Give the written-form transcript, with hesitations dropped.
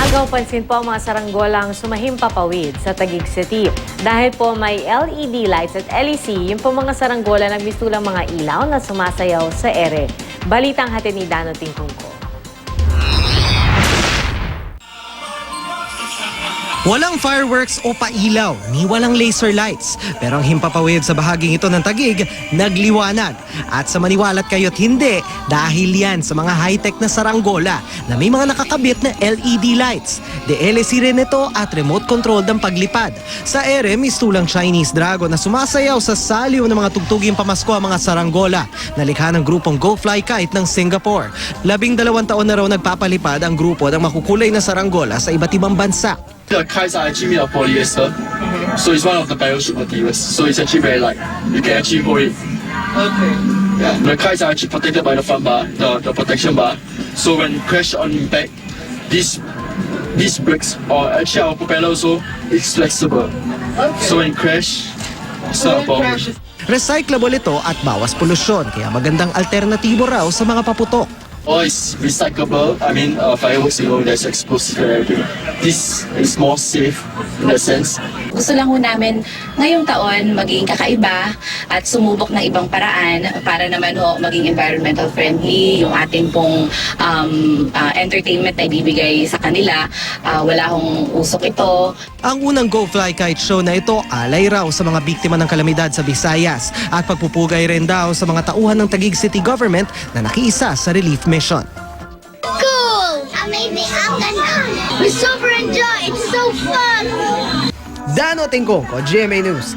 Agaw pansin po ang mga saranggolang sumahimpapawid sa Taguig City. Dahil po may LED lights at LEC, yung po mga saranggola nagmistulang mga ilaw na sumasayaw sa ere. Balitang hatid ni Dano Tingkungko. Walang fireworks o pailaw, ni walang laser lights. Pero ang himpapawid sa bahaging ito ng Taguig, nagliwanag. At sa maniwalat kayo't hindi, dahil yan sa mga high-tech na saranggola na may mga nakakabit na LED lights. DLC rin ito at remote control ng paglipad. Sa ere, mistulang Chinese dragon na sumasayaw sa saliw ng mga tugtuging pamasko ang mga saranggola na likha ng grupong Go Fly Kite ng Singapore. 12 taon na raw nagpapalipad ang grupo ng makukulay na saranggola sa iba't ibang bansa. The kites are actually made of polyester, so it's one of the parachute materials. So it's actually very light. You can actually hold it. Okay. Yeah, the kites are actually protected by the front bar, the protection bar. So when you crash on impact, these bricks or actually our propeller also is flexible. Okay. So when you crash, it's not a problem. Recyclable ito at bawas polusyon, kaya magandang alternatibo raw sa mga paputok. Or it's recyclable. I mean, fireworks, you know, there's explosive and everything. This is more safe in that sense. Gusto lang ho namin ngayong taon maging kakaiba at sumubok ng ibang paraan para naman ho maging environmental friendly yung ating pong entertainment na ibibigay sa kanila. Wala hong usok ito. Ang unang Go Fly Kite show na ito alay raw sa mga biktima ng kalamidad sa Visayas at pagpupugay rin daw sa mga tauhan ng Taguig City Government na nakiisa sa relief mission. Cool! Amazing! Ang ganda! We super enjoy! It's so fun! Dano Tingkungko, GMA News.